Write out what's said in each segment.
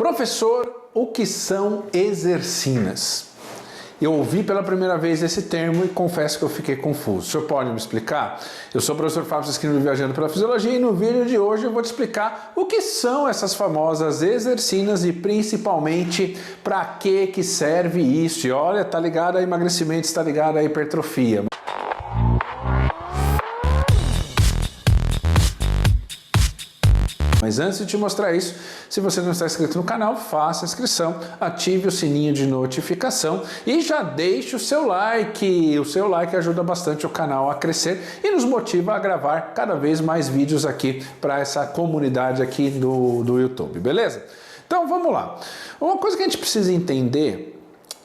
Professor, o que são exercinas? Eu ouvi pela primeira vez esse termo e confesso que eu fiquei confuso. O senhor pode me explicar? Eu sou o professor Fábio Sesquino, Viajando pela Fisiologia, e no vídeo de hoje eu vou te explicar o que são essas famosas exercinas e principalmente para que serve isso. E olha, tá ligado a emagrecimento, está ligado a hipertrofia. Mas antes de te mostrar isso, se você não está inscrito no canal, faça a inscrição, ative o sininho de notificação e já deixe o seu like. O seu like ajuda bastante o canal a crescer e nos motiva a gravar cada vez mais vídeos aqui para essa comunidade aqui do YouTube, beleza? Então vamos lá. Uma coisa que a gente precisa entender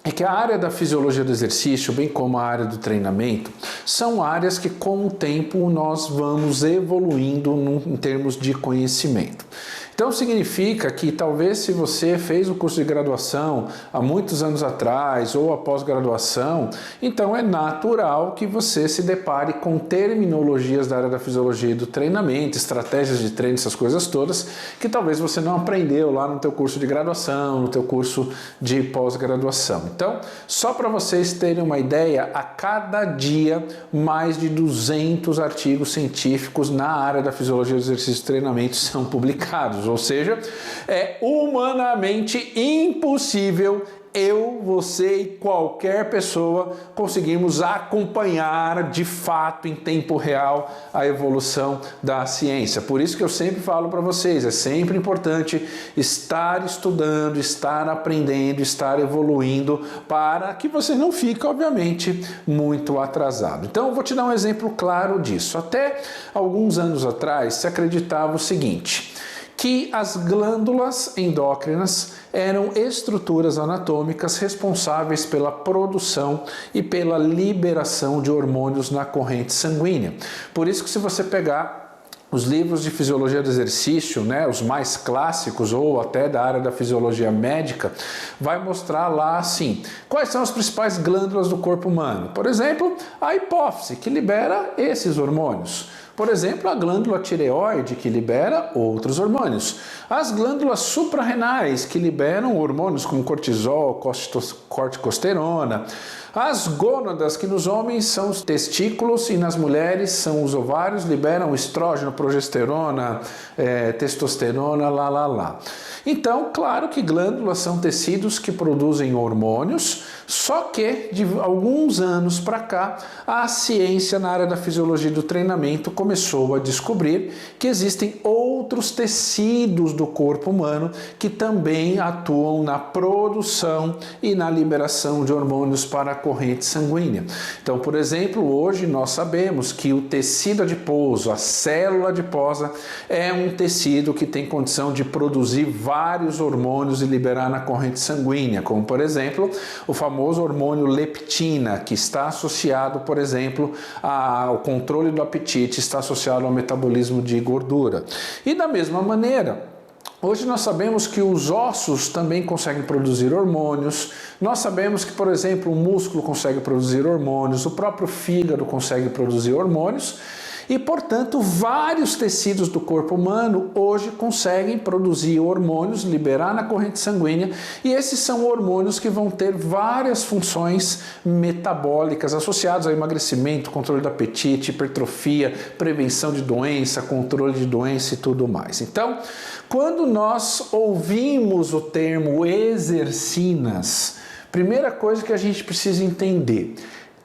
é que a área da fisiologia do exercício, bem como a área do treinamento, são áreas que com o tempo nós vamos evoluindo em termos de conhecimento. Então significa que talvez se você fez o curso de graduação há muitos anos atrás ou após graduação, então é natural que você se depare com terminologias da área da fisiologia e do treinamento, estratégias de treino, essas coisas todas, que talvez você não aprendeu lá no teu curso de graduação, no teu curso de pós-graduação. Então, só para vocês terem uma ideia, a cada dia mais de 200 artigos científicos na área da fisiologia do exercício e treinamento são publicados. Ou seja, é humanamente impossível eu, você e qualquer pessoa conseguirmos acompanhar de fato em tempo real a evolução da ciência. Por isso que eu sempre falo para vocês, é sempre importante estar estudando, estar aprendendo, estar evoluindo para que você não fique, obviamente, muito atrasado. Então eu vou te dar um exemplo claro disso. Até alguns anos atrás se acreditava o seguinte, que as glândulas endócrinas eram estruturas anatômicas responsáveis pela produção e pela liberação de hormônios na corrente sanguínea. Por isso que se você pegar os livros de fisiologia do exercício, né, os mais clássicos ou até da área da fisiologia médica, vai mostrar lá assim, quais são as principais glândulas do corpo humano. Por exemplo, a hipófise, que libera esses hormônios. Por exemplo, a glândula tireoide, que libera outros hormônios. As glândulas suprarrenais, que liberam hormônios como cortisol, corticosterona. As gônadas, que nos homens são os testículos e nas mulheres são os ovários, liberam estrógeno, progesterona, testosterona, lá. Então, claro que glândulas são tecidos que produzem hormônios, só que de alguns anos para cá, a ciência na área da fisiologia do treinamento começou a descobrir que existem outros tecidos do corpo humano que também atuam na produção e na liberação de hormônios para a corrente sanguínea. Então, por exemplo, hoje nós sabemos que o tecido adiposo, a célula adiposa, é um tecido que tem condição de produzir vários hormônios e liberar na corrente sanguínea, como por exemplo, o famoso hormônio leptina, que está associado, por exemplo, ao controle do apetite, está associado ao metabolismo de gordura. E da mesma maneira, hoje nós sabemos que os ossos também conseguem produzir hormônios, nós sabemos que, por exemplo, o músculo consegue produzir hormônios, o próprio fígado consegue produzir hormônios, e, portanto, vários tecidos do corpo humano hoje conseguem produzir hormônios, liberar na corrente sanguínea, e esses são hormônios que vão ter várias funções metabólicas associadas ao emagrecimento, controle do apetite, hipertrofia, prevenção de doença, controle de doença e tudo mais. Então, quando nós ouvimos o termo exercinas, primeira coisa que a gente precisa entender,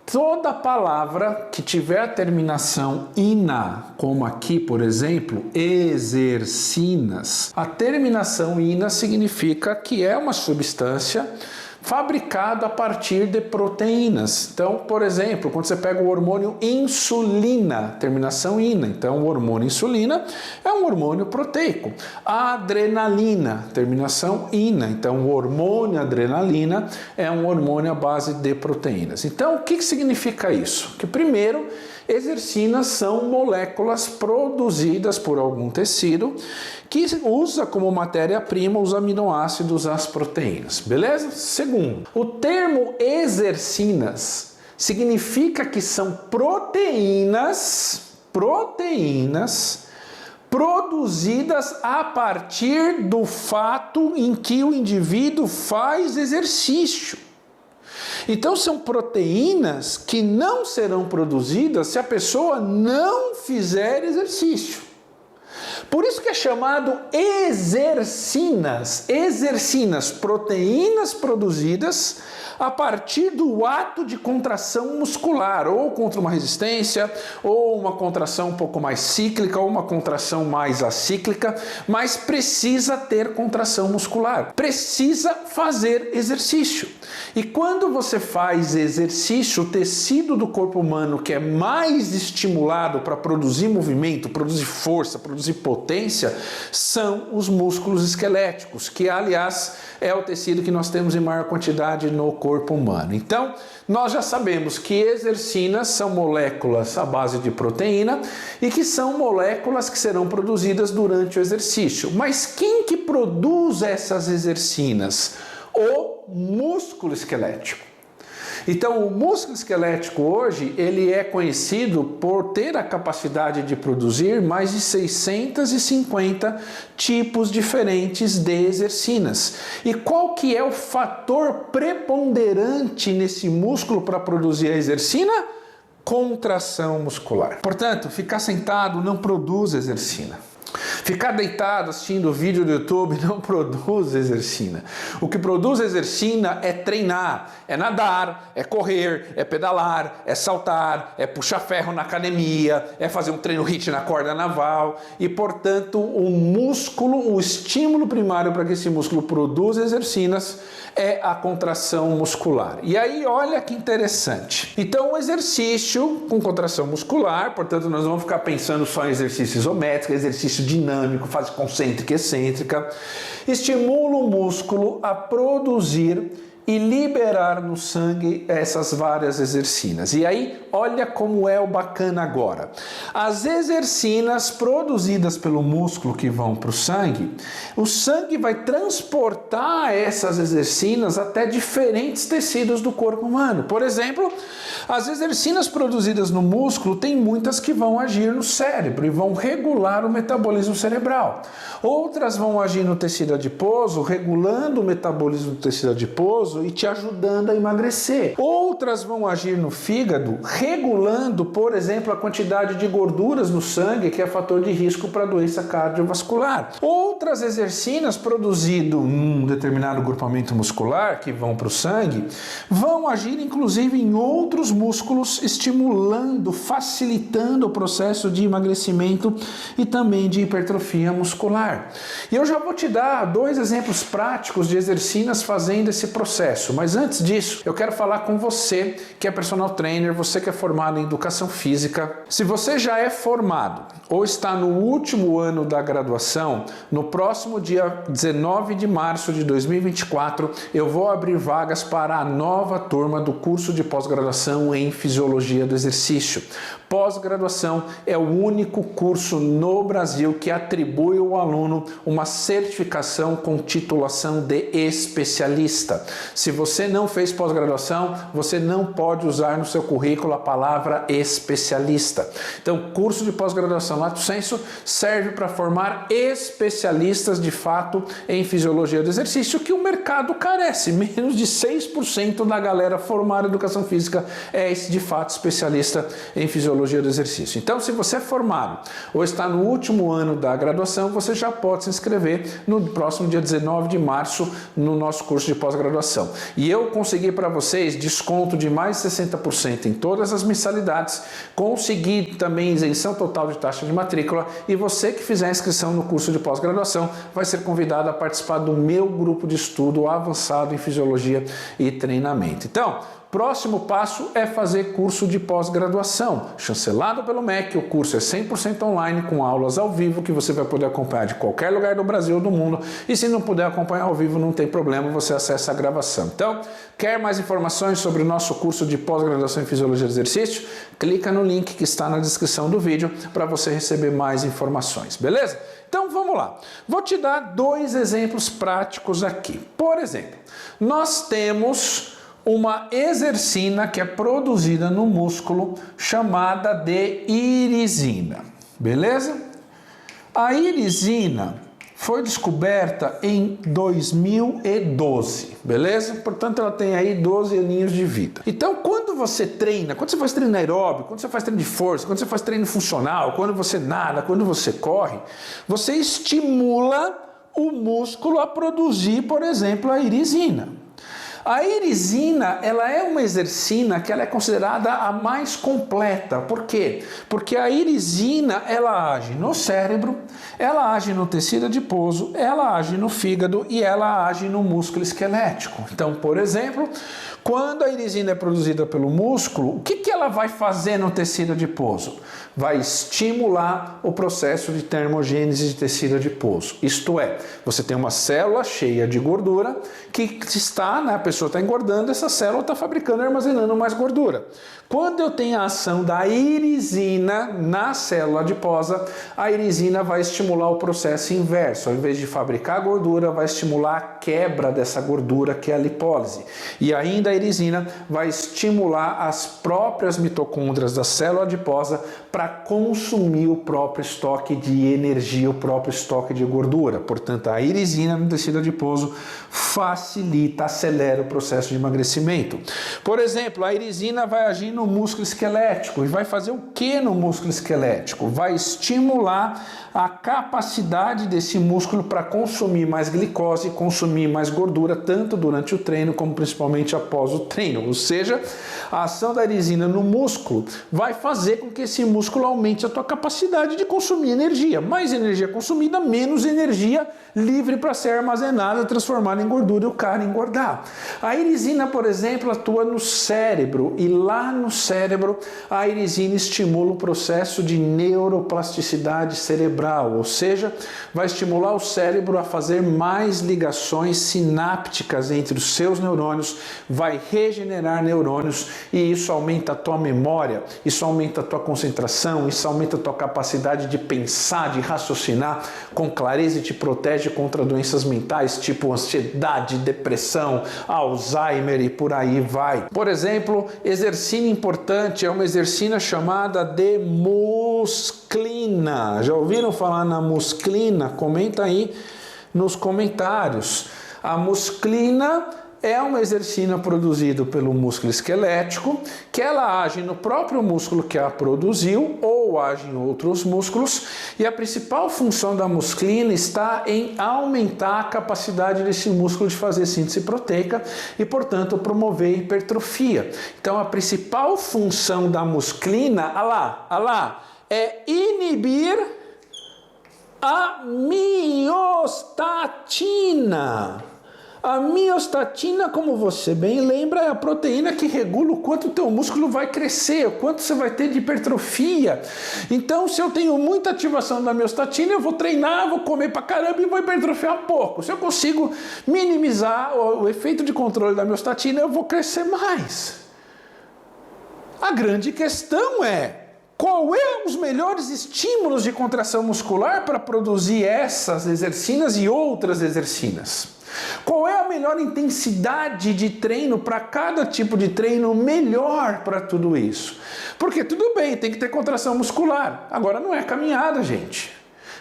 toda palavra que tiver a terminação ina, como aqui, por exemplo, exercinas, a terminação ina significa que é uma substância fabricada a partir de proteínas. Então, por exemplo, quando você pega o hormônio insulina, terminação ina, então o hormônio insulina é um hormônio proteico. A adrenalina, terminação ina, então o hormônio adrenalina é um hormônio à base de proteínas. Então, o que significa isso? Que primeiro, exercinas são moléculas produzidas por algum tecido que usa como matéria-prima os aminoácidos, as proteínas, beleza? Segundo, o termo exercinas significa que são proteínas produzidas a partir do fato em que o indivíduo faz exercício. Então são proteínas que não serão produzidas se a pessoa não fizer exercício. Por isso que é chamado exercinas. Exercinas, proteínas produzidas a partir do ato de contração muscular, ou contra uma resistência, ou uma contração um pouco mais cíclica, ou uma contração mais acíclica, mas precisa ter contração muscular, precisa fazer exercício. E quando você faz exercício, o tecido do corpo humano que é mais estimulado para produzir movimento, produzir força, produzir potência, são os músculos esqueléticos, que aliás é o tecido que nós temos em maior quantidade no corpo humano. Então, nós já sabemos que exercinas são moléculas à base de proteína e que são moléculas que serão produzidas durante o exercício. Mas quem que produz essas exercinas? O músculo esquelético. Então, o músculo esquelético hoje, ele é conhecido por ter a capacidade de produzir mais de 650 tipos diferentes de exercinas. E qual que é o fator preponderante nesse músculo para produzir a exercina? Contração muscular. Portanto, ficar sentado não produz exercina. Ficar deitado assistindo vídeo do YouTube não produz exercina. O que produz exercina é treinar, é nadar, é correr, é pedalar, é saltar, é puxar ferro na academia, é fazer um treino HIIT na corda naval e, portanto, o músculo, o estímulo primário para que esse músculo produza exercinas é a contração muscular. E aí, olha que interessante. Então, o exercício com contração muscular, portanto, nós vamos ficar pensando só em exercício isométrico, exercício dinâmico, fase concêntrica e excêntrica, estimula o músculo a produzir e liberar no sangue essas várias exercinas. E aí, olha como é o bacana agora. As exercinas produzidas pelo músculo que vão para o sangue vai transportar essas exercinas até diferentes tecidos do corpo humano. Por exemplo, as exercinas produzidas no músculo, tem muitas que vão agir no cérebro e vão regular o metabolismo cerebral. Outras vão agir no tecido adiposo, regulando o metabolismo do tecido adiposo e te ajudando a emagrecer. Outras vão agir no fígado, regulando, por exemplo, a quantidade de gorduras no sangue, que é fator de risco para doença cardiovascular. Outras exercinas produzidas num determinado grupamento muscular, que vão para o sangue, vão agir inclusive em outros músculos, estimulando, facilitando o processo de emagrecimento e também de hipertrofia muscular. E eu já vou te dar 2 exemplos práticos de exercinas fazendo esse processo. Mas antes disso, eu quero falar com você que é personal trainer, você que é formado em educação física. Se você já é formado ou está no último ano da graduação, no próximo dia 19 de março de 2024, eu vou abrir vagas para a nova turma do curso de pós-graduação em Fisiologia do Exercício. Pós-graduação é o único curso no Brasil que atribui ao aluno uma certificação com titulação de especialista. Se você não fez pós-graduação, você não pode usar no seu currículo a palavra especialista. Então, curso de pós-graduação lato sensu serve para formar especialistas de fato em fisiologia do exercício, que o mercado carece. Menos de 6% da galera formada em educação física é de fato especialista em fisiologia do exercício. Então, se você é formado ou está no último ano da graduação, você já pode se inscrever no próximo dia 19 de março no nosso curso de pós-graduação. E eu consegui para vocês desconto de mais de 60% em todas as mensalidades, consegui também isenção total de taxa de matrícula, e você que fizer a inscrição no curso de pós-graduação vai ser convidado a participar do meu grupo de estudo avançado em fisiologia e treinamento. Então, próximo passo é fazer curso de pós-graduação, chancelado pelo MEC. O curso é 100% online, com aulas ao vivo, que você vai poder acompanhar de qualquer lugar do Brasil ou do mundo. E se não puder acompanhar ao vivo, não tem problema, você acessa a gravação. Então, quer mais informações sobre o nosso curso de pós-graduação em Fisiologia do Exercício? Clica no link que está na descrição do vídeo para você receber mais informações, beleza? Então vamos lá, vou te dar 2 exemplos práticos aqui. Por exemplo, nós temos uma exercina que é produzida no músculo chamada de irisina, beleza? A irisina foi descoberta em 2012, beleza? Portanto, ela tem aí 12 aninhos de vida. Então, quando você treina, quando você faz treino aeróbico, quando você faz treino de força, quando você faz treino funcional, quando você nada, quando você corre, você estimula o músculo a produzir, por exemplo, a irisina. A irisina, ela é uma exercina que ela é considerada a mais completa. Por quê? Porque a irisina, ela age no cérebro, ela age no tecido adiposo, ela age no fígado e ela age no músculo esquelético. Então, por exemplo, quando a irisina é produzida pelo músculo, o que ela vai fazer no tecido adiposo? Vai estimular o processo de termogênese de tecido adiposo. Isto é, você tem uma célula cheia de gordura que está, né, a pessoa está engordando, essa célula está fabricando e armazenando mais gordura. Quando eu tenho a ação da irisina na célula adiposa, a irisina vai estimular o processo inverso. Ao invés de fabricar gordura, vai estimular a quebra dessa gordura, que é a lipólise. E ainda a irisina vai estimular as próprias mitocôndrias da célula adiposa para consumir o próprio estoque de energia, o próprio estoque de gordura. Portanto, a irisina no tecido adiposo facilita, acelera o processo de emagrecimento. Por exemplo, a irisina vai agir no músculo esquelético e vai fazer o que no músculo esquelético? Vai estimular a capacidade desse músculo para consumir mais glicose, consumir mais gordura, tanto durante o treino como principalmente após o treino. Ou seja, a ação da irisina no músculo vai fazer com que esse músculo aumente a tua capacidade de consumir energia. Mais energia consumida, menos energia livre para ser armazenada, transformada em gordura e o cara engordar. A irisina, por exemplo, atua no cérebro e lá no cérebro a irisina estimula o processo de neuroplasticidade cerebral, ou seja, vai estimular o cérebro a fazer mais ligações sinápticas entre os seus neurônios, vai regenerar neurônios e isso aumenta a tua memória, isso aumenta a tua concentração, isso aumenta a tua capacidade de pensar, de raciocinar com clareza e te protege contra doenças mentais tipo ansiedade, depressão, Alzheimer e por aí vai. Por exemplo, exercício importante é uma exercina chamada de musclina. Já ouviram falar na musclina? Comenta aí nos comentários. A musclina é uma exercina produzida pelo músculo esquelético, que ela age no próprio músculo que a produziu ou age em outros músculos, e a principal função da musclina está em aumentar a capacidade desse músculo de fazer síntese proteica e, portanto, promover hipertrofia. Então, a principal função da musclina, é inibir a miostatina. A miostatina, como você bem lembra, é a proteína que regula o quanto o teu músculo vai crescer, o quanto você vai ter de hipertrofia. Então, se eu tenho muita ativação da miostatina, eu vou treinar, vou comer pra caramba e vou hipertrofiar pouco. Se eu consigo minimizar o efeito de controle da miostatina, eu vou crescer mais. A grande questão é: qual é os melhores estímulos de contração muscular para produzir essas exercinas e outras exercinas? Qual é a melhor intensidade de treino para cada tipo de treino melhor para tudo isso? Porque tudo bem, tem que ter contração muscular. Agora não é caminhada, gente.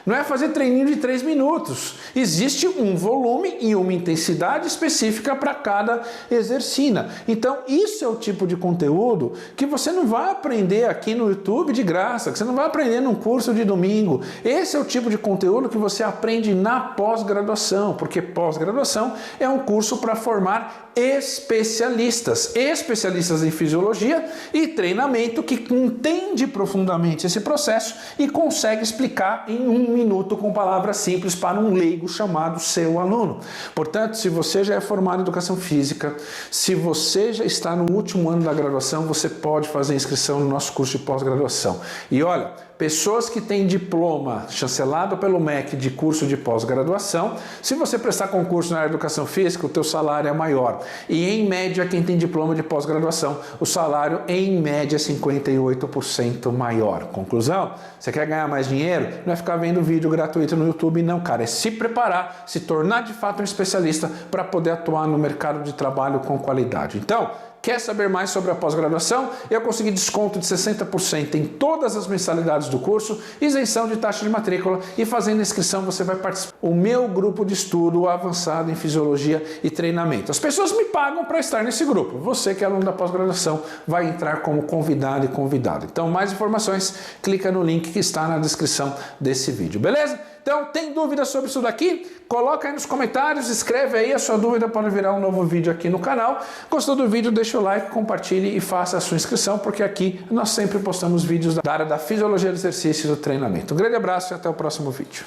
Não é fazer treininho de 3 minutos. Existe um volume e uma intensidade específica para cada exercina. Então, isso é o tipo de conteúdo que você não vai aprender aqui no YouTube de graça, que você não vai aprender num curso de domingo. Esse é o tipo de conteúdo que você aprende na pós-graduação, porque pós-graduação é um curso para formar especialistas em fisiologia e treinamento que entende profundamente esse processo e consegue explicar em 1 minuto com palavras simples para um leigo chamado seu aluno. Portanto, se você já é formado em educação física, se você já está no último ano da graduação, você pode fazer inscrição no nosso curso de pós-graduação. E olha, pessoas que têm diploma chancelado pelo MEC de curso de pós-graduação, se você prestar concurso na área de educação física, o teu salário é maior. E em média, quem tem diploma de pós-graduação, o salário em média é 58% maior. Conclusão? Você quer ganhar mais dinheiro? Não é ficar vendo vídeo gratuito no YouTube, não, cara. É se preparar, se tornar de fato um especialista para poder atuar no mercado de trabalho com qualidade. Então, Quer saber mais sobre a pós-graduação? Eu consegui desconto de 60% em todas as mensalidades do curso, isenção de taxa de matrícula e fazendo a inscrição você vai participar do meu grupo de estudo avançado em fisiologia e treinamento. As pessoas me pagam para estar nesse grupo. Você que é aluno da pós-graduação vai entrar como convidado e convidado. Então, mais informações, clica no link que está na descrição desse vídeo, beleza? Então, tem dúvida sobre isso daqui? Coloca aí nos comentários, escreve aí a sua dúvida para virar um novo vídeo aqui no canal. Gostou do vídeo? Deixa o like, compartilhe e faça a sua inscrição, porque aqui nós sempre postamos vídeos da área da fisiologia do exercício e do treinamento. Um grande abraço e até o próximo vídeo.